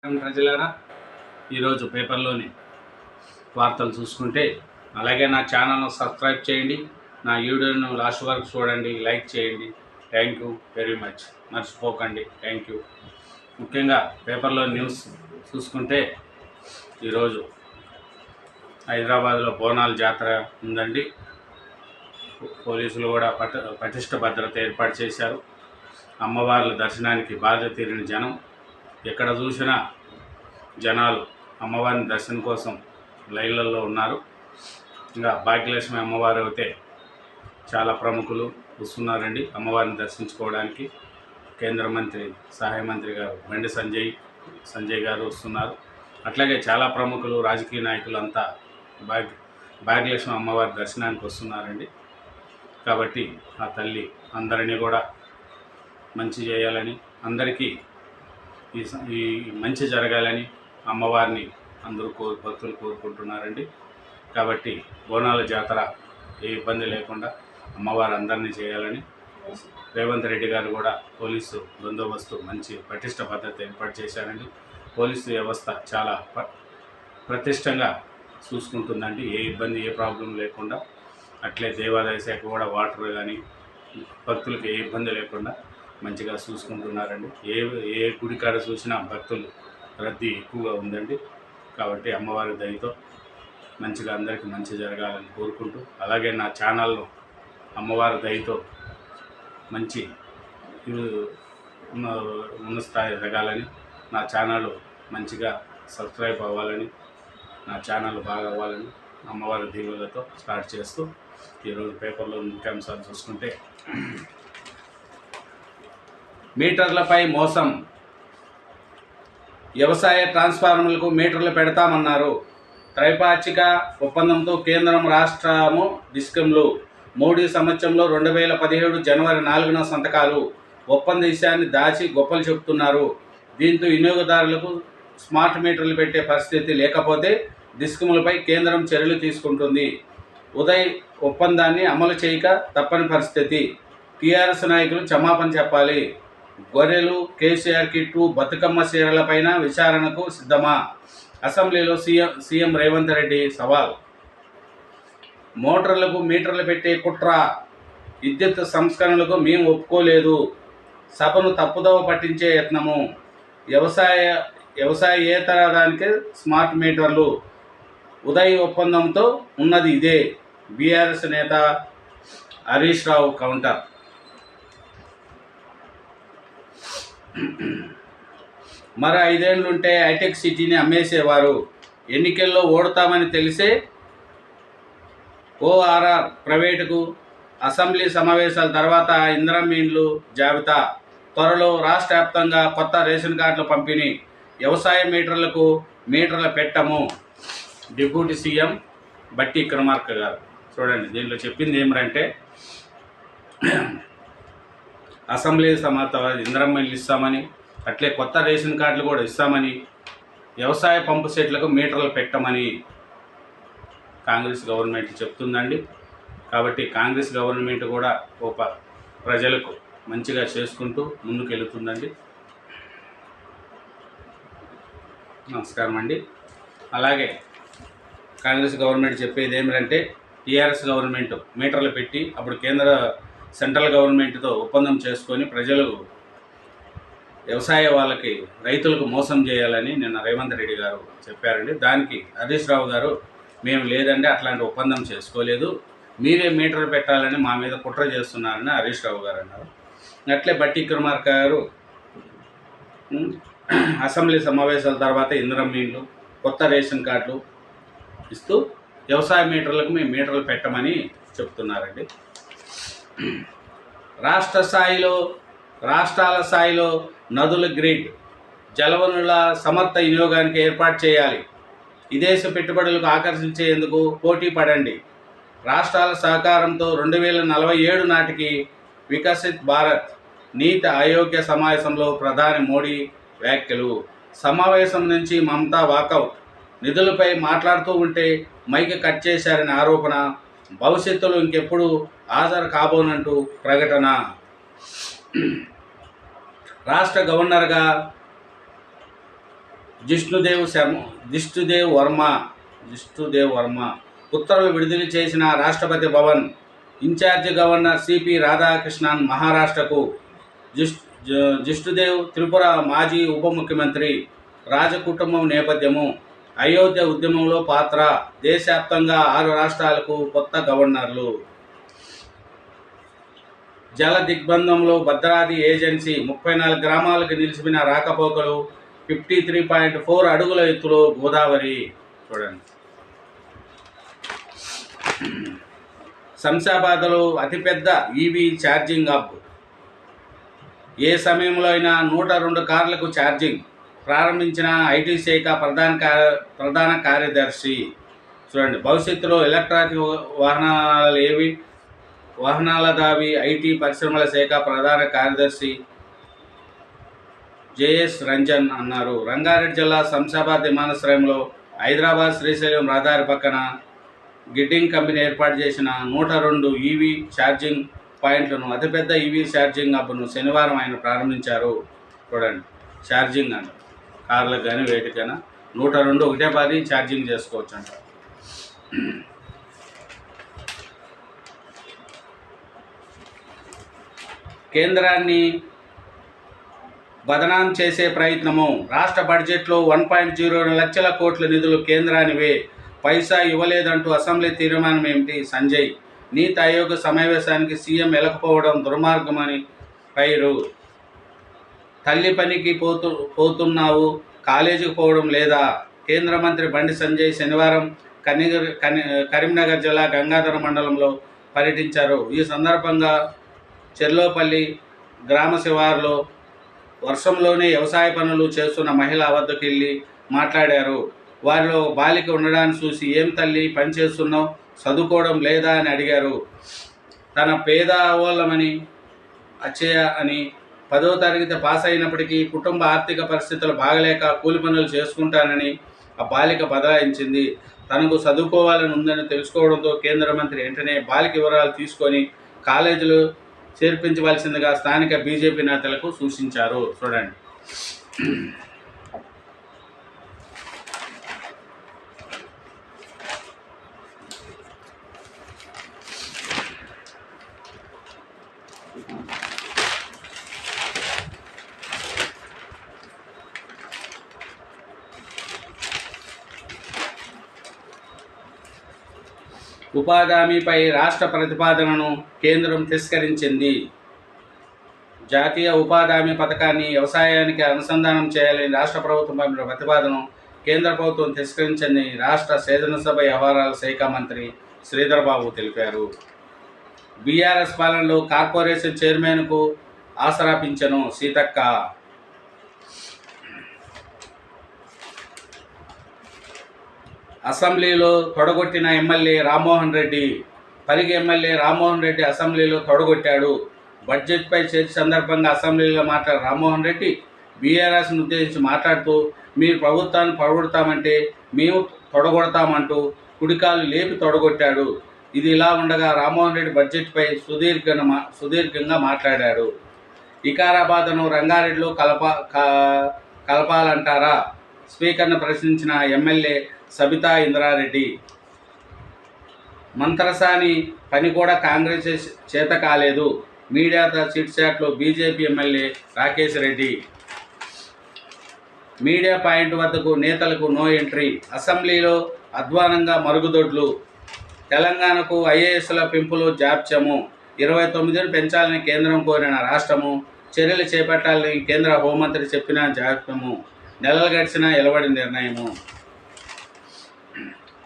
ప్రజలారా, ఈరోజు పేపర్లోని వార్తలు చూసుకుంటే, అలాగే నా ఛానల్ను సబ్స్క్రైబ్ చేయండి, నా వీడియోను లాస్ట్ వరకు చూడండి, లైక్ చేయండి. Thank you very much. మర్చిపోకండి. Thank you. ముఖ్యంగా పేపర్లో న్యూస్ చూసుకుంటే, ఈరోజు హైదరాబాద్లో బోనాల జాతర ఉందండి. పోలీసులు కూడా పటిష్ట భద్రత ఏర్పాటు చేశారు. అమ్మవార్ల దర్శనానికి బాధ్యత తీరిన జనం ఎక్కడ చూసినా జనాలు అమ్మవారిని దర్శనం కోసం లైన్లలో ఉన్నారు. ఇంకా భాగ్యలక్ష్మి అమ్మవారు అయితే చాలా ప్రముఖులు వస్తున్నారండి అమ్మవారిని దర్శించుకోవడానికి. కేంద్ర మంత్రి సహాయ మంత్రి గారు బండి సంజయ్ గారు వస్తున్నారు. అట్లాగే చాలా ప్రముఖులు రాజకీయ నాయకులు అంతా భాగ్యలక్ష్మి అమ్మవారి దర్శనానికి వస్తున్నారండి. కాబట్టి ఆ తల్లి అందరినీ కూడా మంచి చేయాలని, అందరికీ ఈ మంచి జరగాలని అమ్మవారిని అందరూ భక్తులు కోరుకుంటున్నారండి. కాబట్టి బోనాల జాతర ఏ ఇబ్బంది లేకుండా అమ్మవారు అందరినీ చేయాలని రేవంత్ రెడ్డి గారు కూడా పోలీసు బందోబస్తు మంచి పటిష్ట భద్రత ఏర్పాటు చేశారండి. పోలీసు వ్యవస్థ చాలా ప్రతిష్టంగా చూసుకుంటుందండి. ఏ ఇబ్బంది ఏ ప్రాబ్లం లేకుండా. అట్లే దేవాదాయ శాఖ కూడా వాటర్ కానీ భక్తులకు ఏ ఇబ్బంది లేకుండా మంచిగా చూసుకుంటున్నారండి. ఏ గుడి కాడ చూసినా భక్తులు రద్దీ ఎక్కువగా ఉందండి. కాబట్టి అమ్మవారి దయతో మంచిగా అందరికీ మంచి జరగాలని కోరుకుంటూ, అలాగే నా ఛానల్ను అమ్మవారి దయతో మంచి ఉన్న స్థాయి ఎదగాలని, నా ఛానల్ మంచిగా సబ్స్క్రైబ్ అవ్వాలని, నా ఛానల్ బాగా అవ్వాలని అమ్మవారి దీవులతో స్టార్ట్ చేస్తూ ఈరోజు పేపర్లో ముఖ్యాంశాలు చూసుకుంటే, మీటర్లపై మోసం, వ్యవసాయ ట్రాన్స్ఫార్మర్లకు మీటర్లు పెడతామన్నారు. త్రైపాక్షిక ఒప్పందంతో కేంద్రం రాష్ట్రము డిస్కంలు. మోడీ సంవత్సరంలో 2017 జనవరి 4న సంతకాలు. ఒప్పంద విషయాన్ని దాచి గొప్పలు చెబుతున్నారు. దీంతో వినియోగదారులకు స్మార్ట్ మీటర్లు పెట్టే పరిస్థితి లేకపోతే డిస్కంలపై కేంద్రం చర్యలు తీసుకుంటుంది. ఉదయ్ ఒప్పందాన్ని అమలు చేయక తప్పని పరిస్థితి. టీఆర్ఎస్ నాయకులు క్షమాపణ చెప్పాలి. గొర్రెలు కేసీఆర్ కిట్టు బతుకమ్మ చీరలపైన విచారణకు సిద్ధమా? అసెంబ్లీలో సీఎం రేవంత్ రెడ్డి సవాల్. మోటార్లకు మీటర్లు పెట్టే కుట్ర, విద్యుత్ సంస్కరణలకు మేము ఒప్పుకోలేదు. సభను తప్పుదోవ పట్టించే యత్నము. వ్యవసాయేతర దానికి స్మార్ట్ మీటర్లు. ఉదయ్ ఒప్పందంతో ఉన్నది ఇదే. బీఆర్ఎస్ నేత హరీష్ రావు కౌంటర్. మరో 5 ఏళ్లుంటే హైటెక్ సిటీని అమ్మేసేవారు. ఎన్నికల్లో ఓడతామని తెలిసే ఓఆర్ఆర్ ప్రైవేటుకు. అసెంబ్లీ సమావేశాల తర్వాత ఇందిరమ్మ ఇండ్లు జాబితా. త్వరలో రాష్ట్ర వ్యాప్తంగా కొత్త రేషన్ కార్డుల పంపిణీ. వ్యవసాయ మీటర్ల పెట్టము. డిప్యూటీ సీఎం బట్టి విక్రమార్క గారు. చూడండి, దీనిలో చెప్పింది ఏమిటంటే, అసెంబ్లీ సమావేశాల ఇందిరమ్మ ఇల్లు ఇస్తామని, అట్లే కొత్త రేషన్ కార్డులు కూడా ఇస్తామని, వ్యవసాయ పంపు సెట్లకు మీటర్లు పెట్టమని కాంగ్రెస్ గవర్నమెంట్ చెప్తుందండి. కాబట్టి కాంగ్రెస్ గవర్నమెంట్ కూడా ప్రజలకు మంచిగా చేసుకుంటూ ముందుకు వెళుతుందండి. నమస్కారం అండి. అలాగే కాంగ్రెస్ గవర్నమెంట్ చెప్పేది ఏమిటంటే, టీఆర్ఎస్ గవర్నమెంట్ మీటర్లు పెట్టి అప్పుడు సెంట్రల్ గవర్నమెంట్తో ఒప్పందం చేసుకొని రైతులకు మోసం చేయాలని నిన్న రేవంత్ రెడ్డి గారు చెప్పారండి. దానికి హరీష్ రావు గారు, మేము లేదండి, అట్లాంటి ఒప్పందం చేసుకోలేదు, మీరే మీటర్లు పెట్టాలని మా మీద కుట్ర చేస్తున్నారని హరీష్ రావు గారు అన్నారు. అట్లే బట్టి విక్రమార్క గారు అసెంబ్లీ సమావేశాల తర్వాత ఇందిరమ్మ ఇండ్లు, కొత్త రేషన్ కార్డులు ఇస్తూ వ్యవసాయ మీటర్లకు మేము మీటర్లు పెట్టమని చెప్తున్నారండి. రాష్ట్రాల స్థాయిలో నదుల గ్రిడ్, జలవనరుల సమర్థ వినియోగానికి ఏర్పాటు చేయాలి. విదేశ పెట్టుబడులకు ఆకర్షించేందుకు పోటీ పడండి. రాష్ట్రాల సహకారంతో 2047 నాటికి వికసిత్ భారత్ నీతి ఆయోగ్య సమావేశంలో ప్రధాని మోడీ వ్యాఖ్యలు. సమావేశం నుంచి మమతా వాకౌట్. నిధులపై మాట్లాడుతూ ఉంటే మైక్ కట్ చేశారని ఆరోపణ. భవిష్యత్తులో ఇంకెప్పుడు హాజరు కాబోనంటూ ప్రకటన. రాష్ట్ర గవర్నర్గా జిష్ణుదేవ్ వర్మ ఉత్తర్వులు విడుదల చేసిన Rashtrapati Bhavan in charge governor C P Radhakrishnan మహారాష్ట్రకు, జిష్ణుదేవ్ త్రిపుర మాజీ ఉప ముఖ్యమంత్రి, రాజకుటుంబం నేపథ్యము, అయోధ్య ఉద్యమంలో పాత్ర, దేశవ్యాప్తంగా 6 రాష్ట్రాలకు కొత్త గవర్నర్లు. జల దిగ్బంధంలో భద్రాద్రి ఏజెన్సీ 34 గ్రామాలకు నిలిచిపోయిన రాకపోకలు, 53.4 అడుగుల ఎత్తులో గోదావరి. చూడండి, శంషాబాద్లో అతిపెద్ద ఈవీ ఛార్జింగ్ హబ్. ఏ సమయంలో అయినా 102 కార్లకు ఛార్జింగ్ ప్రారంభించిన ఐటీ శాఖ ప్రధాన కార్యదర్శి. చూడండి, భవిష్యత్తులో ఎలక్ట్రానిక్ వాహనాల దావి ఐటీ పరిశ్రమల శాఖ ప్రధాన కార్యదర్శి జేఎస్ రంజన్ అన్నారు. రంగారెడ్డి జిల్లా శంషాబాద్ విమానాశ్రయంలో హైదరాబాద్ శ్రీశైలం రహదారి పక్కన గిడ్డింగ్ కంపెనీ ఏర్పాటు చేసిన 102 ఈవీ ఛార్జింగ్ పాయింట్లను, అతిపెద్ద ఈవీ ఛార్జింగ్ హబ్ను శనివారం ఆయన ప్రారంభించారు. చూడండి, ఛార్జింగ్ అంట, కార్లకు కానీ వేటికైనా 102 ఒకటే పది ఛార్జింగ్ చేసుకోవచ్చు అంట. కేంద్రాన్ని బదనాం చేసే ప్రయత్నము. రాష్ట్ర బడ్జెట్లో 1.0 లక్షల కోట్ల నిధులు కేంద్రానివే, పైసా ఇవ్వలేదంటూ అసెంబ్లీ తీర్మానం ఏమిటి? సంజయ్, నీతి ఆయోగ్ సమావేశానికి సీఎం వెళ్ళకపోవడం దుర్మార్గమని ఫైరు. తల్లి పనికి పోతున్నావు, కాలేజీకి పోవడం లేదా? కేంద్ర మంత్రి బండి సంజయ్ శనివారం కరీంనగర్ జిల్లా గంగాధర మండలంలో పర్యటించారు. ఈ సందర్భంగా చెర్లోపల్లి గ్రామ శివారులో వర్షంలోనే వ్యవసాయ పనులు చేస్తున్న మహిళ వద్దకు వెళ్ళి మాట్లాడారు. వారిలో బాలిక ఉండడాన్ని చూసి, ఏం తల్లి పని చేస్తున్నావు, చదువుకోవడం లేదా అని అడిగారు. తన పేదవాళ్ళమని అచ్చయ్య అని 10వ తరగతి పాస్ అయినప్పటికీ కుటుంబ ఆర్థిక పరిస్థితులు బాగలేక కూలి పనులు చేసుకుంటానని ఆ బాలిక బదలాయించింది. తనకు చదువుకోవాలని ఉందని తెలుసుకోవడంతో కేంద్ర మంత్రి వెంటనే బాలిక వివరాలు తీసుకొని కాలేజీలో చేర్పించవలసిందిగా స్థానిక బీజేపీ నేతలకు సూచించారు. చూడండి, ఉపాధి హామీపై రాష్ట్ర ప్రతిపాదనను కేంద్రం తిరస్కరించింది. జాతీయ ఉపాధి హామీ పథకాన్ని వ్యవసాయానికి అనుసంధానం చేయాలని రాష్ట్ర ప్రభుత్వం పంపిన ప్రతిపాదనను కేంద్ర ప్రభుత్వం తిరస్కరించిందని రాష్ట్ర శాసనసభ వ్యవహారాల శాఖ మంత్రి శ్రీధర్ బాబు తెలిపారు. బీఆర్ఎస్ పాలనలో కార్పొరేషన్ చైర్మన్కు ఆసరా పింఛను సీతక్క. అసెంబ్లీలో తొడగొట్టిన ఎమ్మెల్యే రామ్మోహన్ రెడ్డి. పరిగి ఎమ్మెల్యే రామ్మోహన్ రెడ్డి అసెంబ్లీలో తొడగొట్టాడు. బడ్జెట్పై చర్చ సందర్భంగా అసెంబ్లీలో మాట్లాడిన రామ్మోహన్ రెడ్డి బీఆర్ఎస్ను ఉద్దేశించి మాట్లాడుతూ, మీరు ప్రభుత్వాన్ని పడగొడతామంటే మేము తొడగొడతామంటూ కుడికాలు లేపి తొడగొట్టాడు. ఇది ఇలా ఉండగా రామ్మోహన్ రెడ్డి బడ్జెట్పై సుదీర్ఘంగా మాట్లాడాడు. వికారాబాద్ను రంగారెడ్డిలో కలపాలంటారా? స్పీకర్ను ప్రశ్నించిన ఎమ్మెల్యే సబితా ఇంద్రారెడ్డి. మంత్రసాని పని కూడా కాంగ్రెస్ చేత కాలేదు. మీడియాతో చిట్ చాట్లో BJP MLA Rakesh Reddy. Media point వద్దకు నేతలకు నో ఎంట్రీ. అసెంబ్లీలో అధ్వానంగా మరుగుదొడ్లు. తెలంగాణకు ఐఏఎస్ల పెంపులు జాప్యము. 29ని పెంచాలని కేంద్రం కోరిన రాష్ట్రము చర్యలు చేపట్టాలని కేంద్ర హోంమంత్రి చెప్పిన జాప్యము. నెలలు గడిచిన ఎలవడి నిర్ణయము.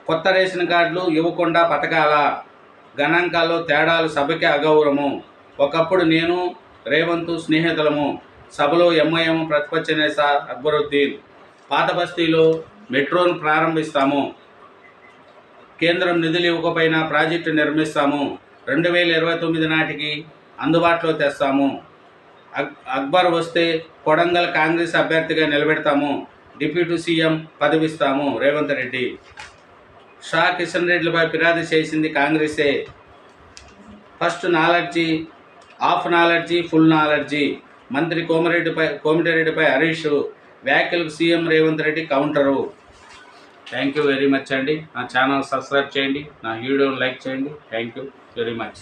కొత్త రేషన్ కార్డులు ఇవ్వకుండా పథకాల గణాంకాల్లో తేడాలు సభకి అగౌరవము. ఒకప్పుడు నేను రేవంత్ స్నేహితులము. సభలో ఎంఐఎం ప్రతిపక్ష నేత అక్బరుద్దీన్. పాత బస్తీలో మెట్రోను ప్రారంభిస్తాము. కేంద్రం నిధులు ఇవ్వకపోయినా ప్రాజెక్టు నిర్మిస్తాము. 2029 నాటికి అందుబాటులో తెస్తాము. అక్బర్ వస్తే కొడంగల్ కాంగ్రెస్ అభ్యర్థిగా నిలబెడతాము. డిప్యూటీ సీఎం పదవిస్తాము. రేవంత్ రెడ్డి. షా కిషన్ రెడ్డిలపై ఫిర్యాదు చేసింది కాంగ్రెసే. First knowledge, half knowledge, full knowledge. మంత్రి కోమిటిరెడ్డిపై హరీష్. వ్యాఖ్యలకు CM Revanth Reddy counter. Thank you very much అండి. నా ఛానల్ సబ్స్క్రైబ్ చేయండి, నా వీడియోని లైక్ చేయండి. Thank you very much.